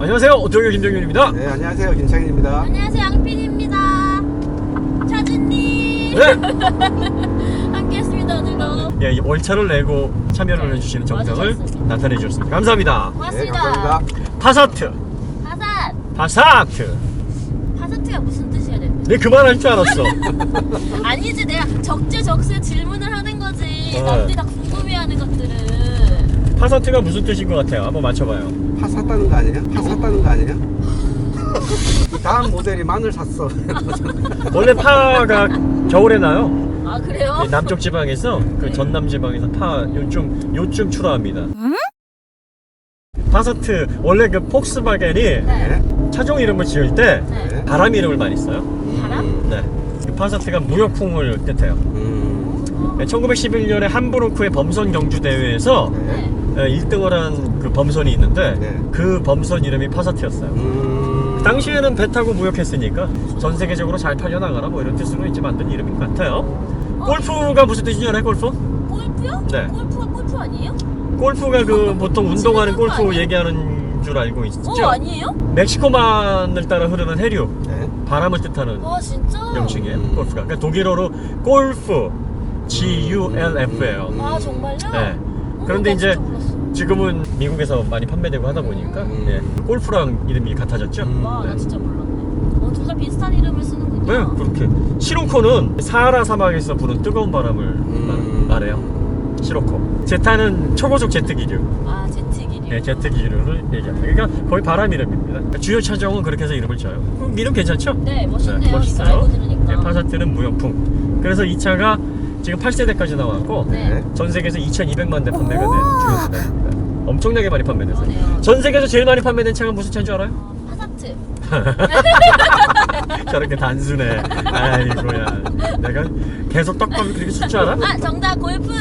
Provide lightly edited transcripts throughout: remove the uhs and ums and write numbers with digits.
안녕하세요. 오토교 김정윤입니다. 네, 안녕하세요. 김창인입니다. 안녕하세요. 양핀입니다. 차주님. 네. 함께했습니다. 오늘도. 예, 이 월차를 내고 참여를 해주시는 정성을 나타내 주셨습니다. 감사합니다. 네, 고맙습니다. 감사합니다. 파사트. 파사트. 파사트가 무슨 뜻이야, 돼? 네, 그만할 줄 알았어. 아니지, 내가 적재적소에 질문을 하는 거지. 어. 남들이 다 궁금해하는 것들은. 파사트가 무슨 뜻인 것 같아요? 한번 맞춰봐요. 파 샀다는 거 아니에요? 파 샀다는 거 아니에요? 다음 모델이 마늘 샀어. 원래 파가 겨울에 나요. 아, 그래요? 이 남쪽 지방에서 그 전남 지방에서 파 요쯤 출하합니다. 파사트 원래 그 폭스바겐이 네. 차종 이름을 지을 때 네. 바람 이름을 많이 써요. 바람? 네. 그 파사트가 무역풍을 뜻해요. 1911년에 함부르크의 범선 경주 대회에서 네. 1등을 한 그 범선이 있는데 네. 그 범선 이름이 파사트였어요. 당시에는 배 타고 무역했으니까 전 세계적으로 잘 팔려나가라 뭐 이런 뜻으로 이제 만든 이름인 것 같아요. 골프가 무슨 뜻인지 알아요? 골프? 골프요? 네. 골프가 골프 아니에요? 골프가 그 보통 운동하는 치는 거 골프 아니에요? 얘기하는 줄 알고 있죠? 아니에요? 멕시코만을 따라 흐르는 해류, 네. 바람을 뜻하는 와, 진짜? 명칭이에요. 골프가. 그러니까 독일어로 골프, G-U-L-F예요. 아, 정말요? 네. 그런데 나 이제 진짜 몰랐어. 지금은 미국에서 많이 판매되고 하다 보니까 예, 골프랑 이름이 같아졌죠. 와, 나 네. 진짜 몰랐네. 둘 다 비슷한 이름을 쓰는군요. 네, 그렇게. 시로코는 사하라 사막에서 부는 뜨거운 바람을 말해요. 시로코. 제타는 초고속 제트 기류. 아, 제트기류. 네, 제트 기류를 얘기합니다. 그러니까 거의 바람 이름입니다. 그러니까 주요 차종은 그렇게 해서 이름을 지어요. 그럼 이름 괜찮죠? 네, 멋있네요. 네, 이거 멋있어요. 알고 들으니까. 네, 파사트는 무역풍. 그래서 이 차가 지금 8세대까지 나왔고 네. 전 세계에서 2,200만 대 판매가 된 주요 세대입니다. 엄청나게 많이 판매됐어요. 그러네요. 전 세계에서 제일 많이 판매된 차가 무슨 차인 줄 알아요? 파사트. 저렇게 단순해. 아이고야. 내가 계속 떡밥을 그렇게 줄 줄 알아? 아, 정답 골프.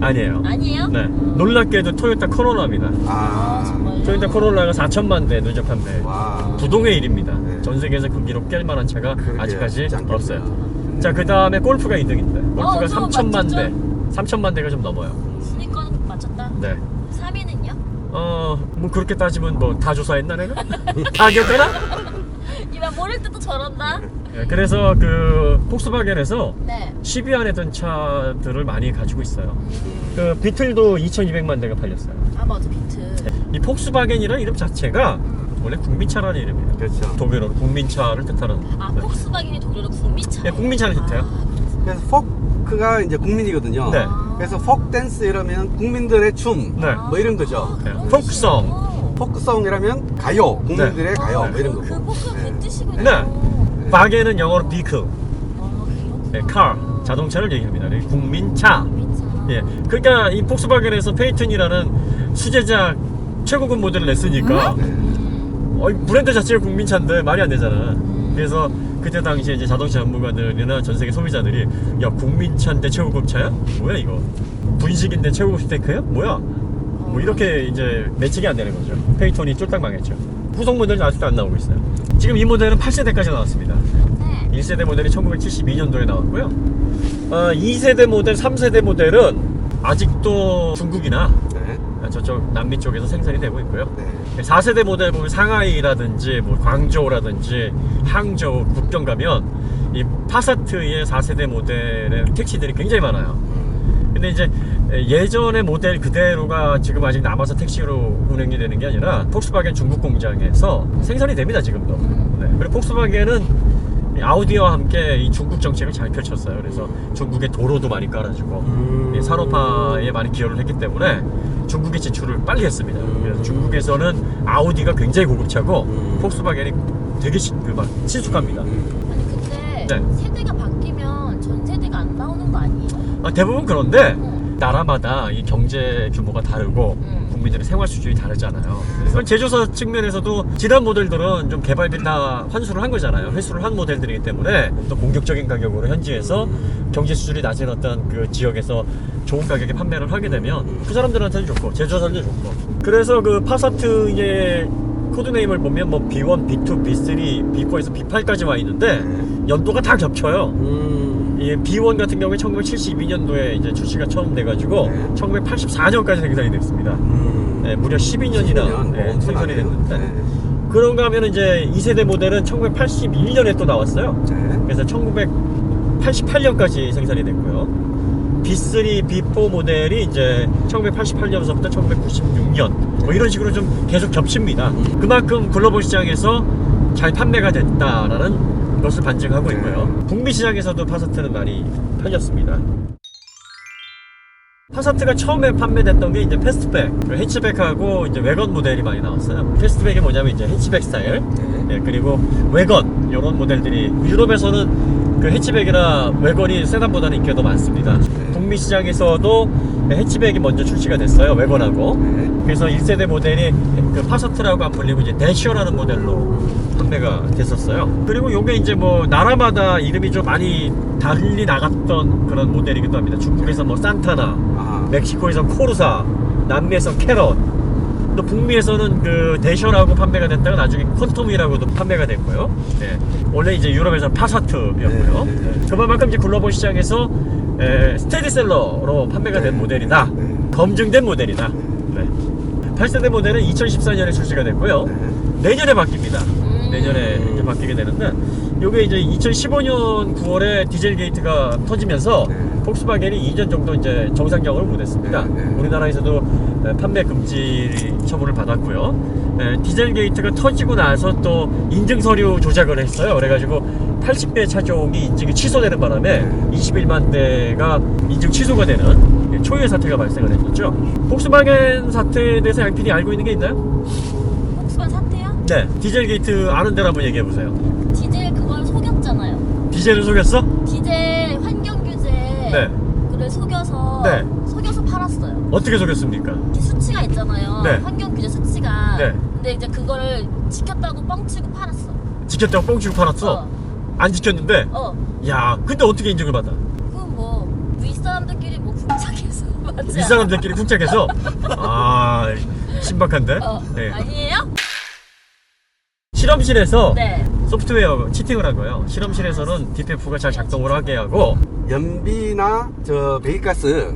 아니에요. 아니에요? 네. 놀랍게도 토요타 코로나입니다. 아, 정말요? 토요타 코로나가 4천만 대 누적 판매. 와. 부동의 일입니다. 네. 전 세계에서 그 기록 깰 만한 차가 그러게, 아직까지 쉽지 않겠네요. 없어요. 자, 그 다음에 골프가 2등인데. 골프가 저거 3천만 맞췄죠? 대. 3천만 대가 좀 넘어요. 순위권 맞췄다. 네. 3위는요? 뭐 그렇게 따지면 뭐 다 조사했나 내가? 다 기억하나? 이만 모를 때도 저런다. 네, 그래서 그 폭스바겐에서 네. 10위 안에 든 차들을 많이 가지고 있어요. 그 비틀도 2,200만 대가 팔렸어요. 아, 맞아, 비트. 이 폭스바겐이라는 이름 자체가 원래 국민차라는 이름이에요. 그렇죠. 독일어로 국민차를 뜻하는. 아, 네. 폭스바겐이 독일어로 국민차. 네, 국민차를 뜻해요. 그래서 포크가 이제 국민이거든요. 네. 그래서 폭댄스 이러면 국민들의 춤. 네. 뭐 이런 거죠. 네. 포크송. 포크송이라면 가요. 국민들의 네. 가요. 네. 뭐 이런 그 거고. 포크가 네. 그 뜻이군요. 네. 바겐은 영어로 비클, 아, 네, car, 자동차를 얘기합니다. 네, 국민차. 국민차. 예, 그러니까 이 폭스바겐에서 페이튼이라는 수제작 최고급 모델을 냈으니까 브랜드 자체가 국민차인데 말이 안 되잖아. 그래서 그때 당시에 이제 자동차 전문가들이나 전 세계 소비자들이 야, 국민차인데 최고급 차야? 뭐야 이거? 분식인데 최고급 스테이크야? 뭐야? 뭐 이렇게 이제 매칭이 안 되는 거죠. 페이톤이 쫄딱 망했죠. 후속 모델은 아직도 안 나오고 있어요. 지금 이 모델은 8세대까지 나왔습니다. 네. 1세대 모델이 1972년도에 나왔고요. 2세대 모델, 3세대 모델은 아직도 중국이나 네. 저쪽 남미 쪽에서 생산이 되고 있고요. 네. 4세대 모델 보면 상하이라든지 뭐 광저우라든지 항저우 국경 가면 이 파사트의 4세대 모델의 택시들이 굉장히 많아요. 근데 이제 예전의 모델 그대로가 지금 아직 남아서 택시로 운행이 되는 게 아니라 폭스바겐 중국 공장에서 생산이 됩니다, 지금도. 네. 그리고 폭스바겐은 아우디와 함께 이 중국 정책을 잘 펼쳤어요. 그래서 중국의 도로도 많이 깔아주고 이 산업화에 많이 기여를 했기 때문에 중국의 진출을 빨리 했습니다. 그래서 중국에서는 아우디가 굉장히 고급차고 폭스바겐이 되게 친숙합니다. 아니, 근데 네. 세대가 바뀌면 전 세대가 안 나오는 거 아니에요? 대부분 그런데 나라마다 이 경제 규모가 다르고 국민들의 생활 수준이 다르잖아요. 그래서 제조사 측면에서도 지난 모델들은 좀 개발비 다 환수를 한 거잖아요. 회수를 한 모델들이기 때문에 또 공격적인 가격으로 현지에서 경제 수준이 낮은 어떤 그 지역에서 좋은 가격에 판매를 하게 되면 그 사람들한테는 좋고 제조사들도 좋고. 그래서 그 파사트의 코드네임을 보면 뭐 B1, B2, B3, B4에서 B8까지 와 있는데 연도가 다 겹쳐요. 이 B1 같은 경우에 1972년도에 이제 출시가 처음 돼가지고 1984년까지 생산이 됐습니다. 네, 무려 12년이나 뭐 엄청 생산이 나네요. 됐는데 네. 그런가 하면 이제 2세대 모델은 1981년에 또 나왔어요. 네. 그래서 1988년까지 생산이 됐고요. B3, B4 모델이 이제 1988년서부터 1996년 뭐 이런 식으로 좀 계속 겹칩니다. 그만큼 글로벌 시장에서 잘 판매가 됐다라는 것을 반증하고 있고요. 북미 시장에서도 파사트는 많이 팔렸습니다. 파사트가 처음에 판매됐던 게 이제 패스트백, 해치백하고 이제 외건 모델이 많이 나왔어요. 패스트백이 뭐냐면 이제 해치백 스타일, 예, 그리고 외건 이런 모델들이 유럽에서는 그 해치백이나 외건이 세단보다는 인기가 더 많습니다. 북미 시장에서도 해치백이 먼저 출시가 됐어요. 외건하고. 그래서 1세대 모델이 그 파사트라고 안 불리고 이제 대시어라는 모델로 판매가 됐었어요. 그리고 요게 이제 뭐 나라마다 이름이 좀 많이 달리 나갔던 그런 모델이기도 합니다. 중국에서 뭐 산타나, 멕시코에서 코르사, 남미에서 캐럿, 또 북미에서는 그 대셔라고 판매가 됐다가 나중에 퀀텀이라고도 판매가 됐고요. 네. 원래 이제 유럽에서 파사트였고요. 그만큼 이제 글로벌 시장에서 스테디셀러로 판매가 된 모델이다. 검증된 모델이다. 네. 8세대 모델은 2014년에 출시가 됐고요. 내년에 바뀝니다. 내년에 이제 바뀌게 되는데, 요게 이제 2015년 9월에 디젤 게이트가 터지면서 폭스바겐이 2년 정도 이제 정상적으로 못했습니다. 우리나라에서도 판매 금지 처분을 받았고요. 디젤 게이트가 터지고 나서 또 인증 서류 조작을 했어요. 그래가지고 80대 차종이 인증이 취소되는 바람에 21만 대가 인증 취소가 되는 초유의 사태가 발생을 했었죠. 폭스바겐 사태에 대해서 양PD 알고 있는 게 있나요? 폭스바겐 사태요? 네, 디젤 게이트 아는 대로 한번 얘기해 보세요. 디젤 그걸 속였잖아요. 디젤을 속였어? 디젤 환경 규제 네. 그걸 속여서 네. 속여서 팔았어요. 어떻게 속였습니까? 수치가 있잖아요. 네. 환경 규제 수치가. 네. 근데 이제 그거를 지켰다고 뻥치고 팔았어. 지켰다고 뻥치고 팔았어? 안 지켰는데? 야, 근데 어떻게 인증을 받아? 뭐 윗사람들끼리 뭐 쿵짝해서 맞지? 윗사람들끼리 쿵짝해서? 아, 신박한데? 네. 아니에요? 실험실에서 네. 소프트웨어 치팅을 한 거예요. 실험실에서는 DPF가 잘 작동을 하게 하고, 연비나 저 배기가스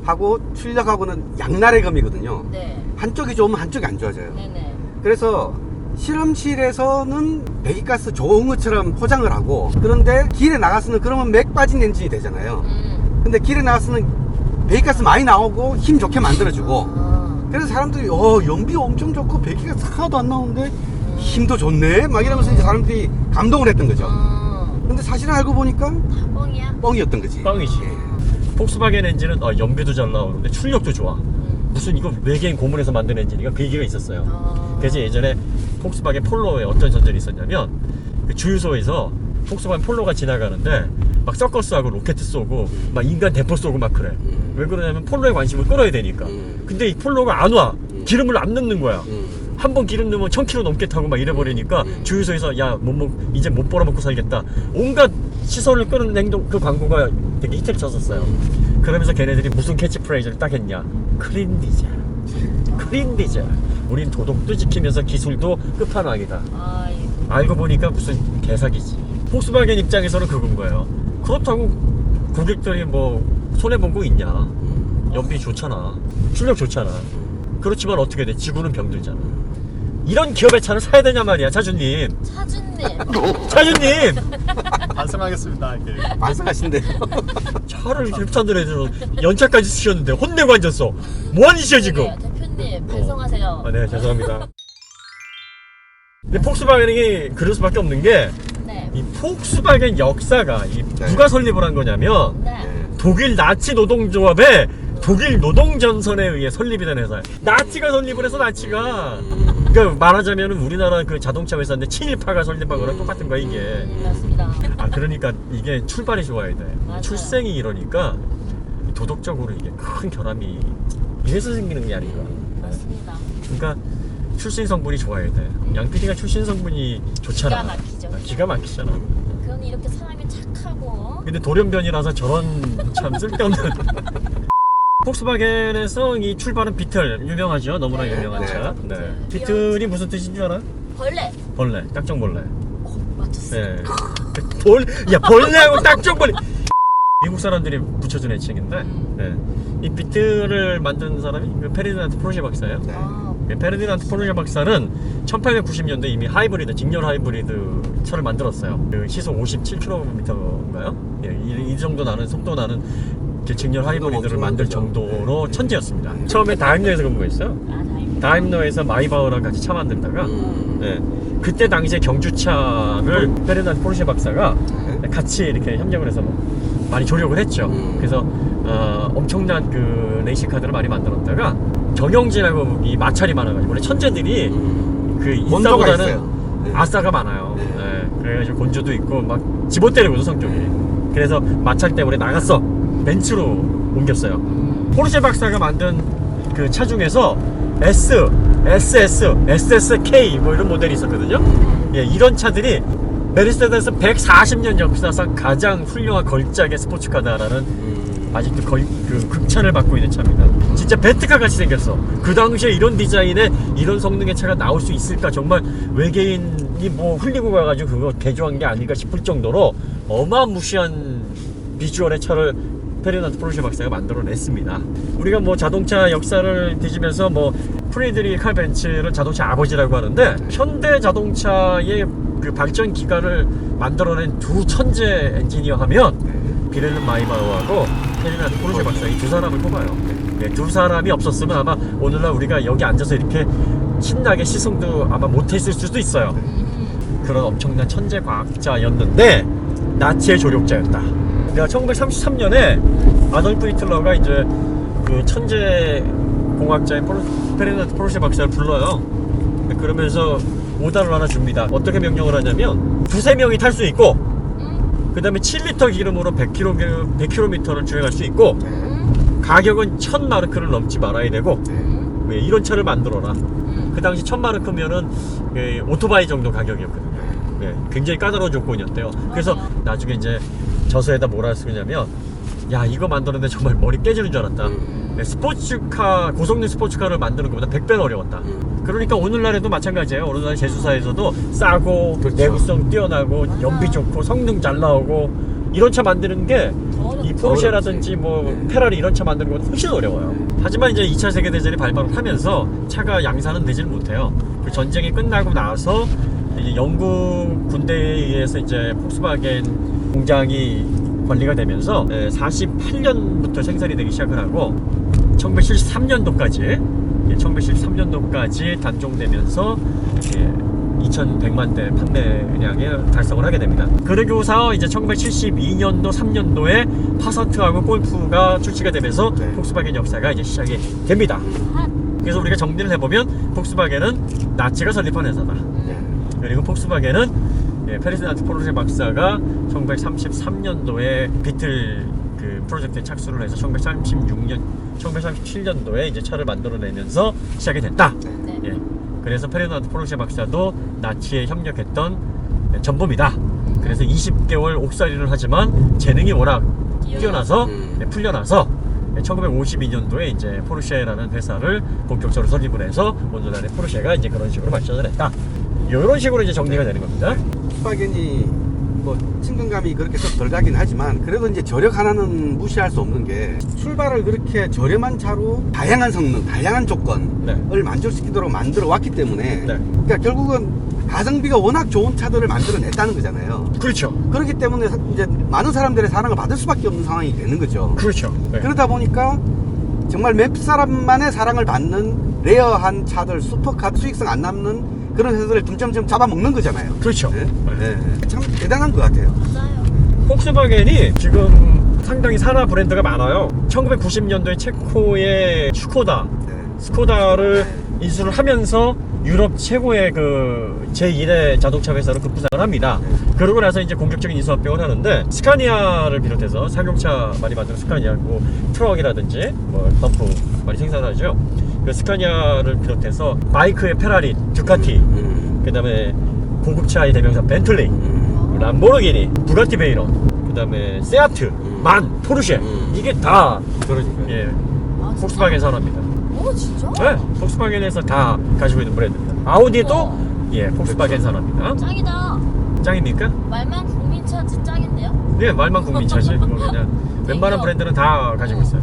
하고 출력하고는 양날의 검이거든요. 네. 한쪽이 좋으면 한쪽이 안 좋아져요. 네네. 그래서 실험실에서는 배기가스 좋은 것처럼 포장을 하고, 그런데 길에 나가서는 그러면 맥 빠진 엔진이 되잖아요. 근데 길에 나가서는 배기가스 많이 나오고 힘 좋게 만들어주고, 그래서 사람들이 연비 엄청 좋고 배기가스 하나도 안 나오는데 힘도 좋네 막 이러면서 이제 사람들이 감동을 했던 거죠. 근데 사실은 알고 보니까 뻥이야? 뻥이었던 거지. 뻥이지. 폭스바겐 엔진은 연비도 잘 나오는데 출력도 좋아. 무슨 이거 외계인 고문에서 만든 엔진이가 그 얘기가 있었어요. 그래서 예전에 폭스바겐 폴로에 어떤 전설이 있었냐면, 그 주유소에서 폭스바겐 폴로가 지나가는데 막 서커스하고 로켓 쏘고 막 인간 대포 쏘고 막 그래. 왜 그러냐면 폴로의 관심을 끌어야 되니까. 근데 이 폴로가 안 와. 기름을 안 넣는 거야. 한 번 기름 넣으면 1000km 넘게 타고 막 이래버리니까 주유소에서 야, 이제 못 벌어먹고 살겠다. 온갖 시선을 끄는 행동, 그 광고가 되게 히트를 쳤었어요. 그러면서 걔네들이 무슨 캐치프레이즈를 딱 했냐. 클린 디젤. 클린 디젤. 우린 도덕도 지키면서 기술도 끝판왕이다. 알고 보니까 무슨 개사기지. 폭스바겐 입장에서는 그건 거예요. 그렇다고 고객들이 뭐 손해본 거 있냐. 연비 좋잖아. 출력 좋잖아. 그렇지만 어떻게 돼? 지구는 병들잖아. 이런 기업의 차를 사야 되냐 말이야, 차주님. 차주님! 반성하겠습니다. 이렇게. 반성하신대요. 차를 협찬들 해서 연차까지 쓰셨는데 혼내고 앉았어. 뭐하는 짓이야 지금? 대표님 반성하세요. 네, 죄송합니다. 근데 폭스바겐이 그럴 수밖에 없는 게, 이 폭스바겐 역사가 누가 설립을 한 거냐면, 독일 나치 노동조합의 독일 노동전선에 의해 설립이 된 회사예요. 나치가 설립을 해서, 나치가. 그러니까 말하자면 우리나라 그 자동차 회사인데 친일파가 설립한 거랑 똑같은 거야 이게. 맞습니다. 그러니까 이게 출발이 좋아야 돼. 맞아요. 출생이 이러니까 도덕적으로 이게 큰 결함이 이래서 생기는 게 아닌가. 맞습니다. 그러니까 출신 성분이 좋아야 돼. 양PD가 출신 성분이 좋잖아. 기가 막히죠. 기가 막히잖아. 그건 이렇게 사람이 착하고. 근데 돌연변이라서 저런 참 쓸데없는. 폭스바겐에서 이 출발은 비틀, 유명하죠. 너무나 유명한 차. 네. 비틀이 무슨 뜻인 줄 알아? 벌레. 벌레, 딱정벌레. 맞췄어요. 네. 벌레하고 딱정벌레. 미국 사람들이 붙여준 애칭인데, 네. 이 비틀을 만든 사람이 그 페르디난드 포르쉐 박사예요. 페르디난드 포르쉐 박사는 1890년대 이미 하이브리드, 직렬 하이브리드 차를 만들었어요. 그 시속 57km인가요? 예, 이 정도 나는 속도 나는 직렬 하이브리드를 만들 정도로 천재였습니다. 처음에 다임러에서 근무했어요. 다임러에서 마이바흐랑 같이 차 만들다가 예, 그때 당시에 경주차를 페르디난드 포르쉐 박사가 같이 이렇게 협력을 해서 많이 조력을 했죠. 그래서 엄청난 그 레이싱카들을 많이 만들었다가 경영진하고 이 마찰이 많아가지고 원래 천재들이 그 원조가 인싸보다는 있어요. 네. 아싸가 많아요. 네. 예, 그래가지고 곤조도 있고 막 집어때리고도 성격이. 그래서 마찰 때문에 나갔어. 벤츠로 옮겼어요. 포르쉐 박사가 만든 그 차 중에서 S, SS, SSK 뭐 이런 모델이 있었거든요. 예, 이런 차들이 메르세데스 140년 역사상 가장 훌륭한 걸작의 스포츠카다라는 아직도 거의 그 극찬을 받고 있는 차입니다. 진짜 베트카 같이 생겼어. 그 당시에 이런 디자인에 이런 성능의 차가 나올 수 있을까? 정말 외계인이 뭐 흘리고 가가지고 그거 개조한 게 아닐까 싶을 정도로 어마무시한 비주얼의 차를 페르디난드 포르쉐 박사가 만들어냈습니다. 우리가 뭐 자동차 역사를 뒤지면서 뭐 프리드리히 칼 벤츠를 자동차 아버지라고 하는데 현대 자동차의 그 발전 기간을 만들어낸 두 천재 엔지니어 하면 비렐름 마이바흐하고 페르디난드 포르쉐 박사 이 두 사람을 뽑아요. 네, 두 사람이 없었으면 아마 오늘날 우리가 여기 앉아서 이렇게 신나게 시승도 아마 못했을 수도 있어요. 그런 엄청난 천재 과학자였는데 나치의 조력자였다. 내가 1933년에 아돌프 히틀러가 이제 그 천재 공학자인 페르디난드 포르쉐 박사를 불러요. 그러면서 오다를 하나 줍니다. 어떻게 명령을 하냐면 두세 명이 탈 수 있고 그 다음에 7리터 기름으로 100km를 주행할 수 있고 가격은 1000마르크를 넘지 말아야 되고 왜 이런 차를 만들어라. 그 당시 1000마르크면은 오토바이 정도 가격이었거든요. 네, 굉장히 까다로운 조건이었대요. 그래서 나중에 이제 저서에다 뭐라 쓰냐면 야 이거 만드는데 정말 머리 깨지는 줄 알았다. 스포츠카, 고성능 스포츠카를 만드는 것보다 100배는 어려웠다. 그러니까 오늘날에도 마찬가지예요. 오늘날 제수사에서도 싸고 그렇죠. 내구성 뛰어나고 연비 좋고 성능 잘 나오고 이런 차 만드는 게 이 포르쉐라든지 뭐 페라리 이런 차 만드는 것보다 훨씬 어려워요. 하지만 이제 2차 세계대전이 발발을 하면서 차가 양산은 되질 못해요. 그 전쟁이 끝나고 나서 이제 영국 군대에 의해서 이제 폭스바겐 공장이 관리가 되면서 48년부터 생산이 되기 시작을 하고 1973년도까지 단종되면서 2100만 대 판매량에 달성을 하게 됩니다. 그러고서 이제 1972년도 3년도에 파사트하고 골프가 출시가 되면서 폭스바겐 역사가 이제 시작이 됩니다. 그래서 우리가 정리를 해보면 폭스바겐은 나치가 설립한 회사다. 그리고 폭스바겐은 페르디난드 포르쉐 박사가 1933년도에 비틀 그 프로젝트에 착수를 해서 1937년도에 이제 차를 만들어내면서 시작이 됐다. 예. 그래서 페르디난드 포르쉐 박사도 나치에 협력했던 전범이다. 그래서 20개월 옥살이를 하지만 재능이 워낙 뛰어나서 풀려나서 1952년도에 이제 포르쉐라는 회사를 본격적으로 설립을 해서 오늘날의 포르쉐가 이제 그런 식으로 발전을 했다. 이런 식으로 이제 정리가 되는 겁니다. 폭스바겐이 뭐 친근감이 그렇게 덜 가긴 하지만 그래도 이제 저력 하나는 무시할 수 없는 게 출발을 그렇게 저렴한 차로 다양한 성능, 다양한 조건을 만족시키도록 만들어 왔기 때문에 그러니까 결국은 가성비가 워낙 좋은 차들을 만들어냈다는 거잖아요. 그렇죠. 그렇기 때문에 이제 많은 사람들의 사랑을 받을 수밖에 없는 상황이 되는 거죠. 그렇죠. 그러다 보니까 정말 몇 사람만의 사랑을 받는 레어한 차들, 슈퍼카 수익성 안 남는 그런 회사들을 점점점 잡아먹는 거잖아요. 그렇죠. 참 대단한 것 같아요. 맞아요. 폭스바겐이 지금 상당히 산하 브랜드가 많아요. 1990년도에 체코의 스코다를 인수를 하면서 유럽 최고의 그 제1의 자동차 회사로 급부상을 합니다. 그러고 나서 이제 본격적인 인수 합병을 하는데 스카니아를 비롯해서 상용차 많이 만드는 스카니아, 뭐 트럭이라든지 뭐 덤프 많이 생산하죠. 그 스카니아를 비롯해서 바이크의 페라리, 두카티, 그 다음에 고급차의 대명사 벤틀리, 람보르기니, 부가티 베이론, 그 다음에 세아트, 만, 포르쉐 이게 다 폭스바겐 산업입니다. 오 진짜? 네, 폭스바겐에서 다 가지고 있는 브랜드입니다. 아우디도 폭스바겐 산업입니다. 짱이다. 짱입니까? 말만 국민차지 짱인데요? 네, 말만 국민차지. 뭐 그냥 웬만한 브랜드는 다 가지고 있어요.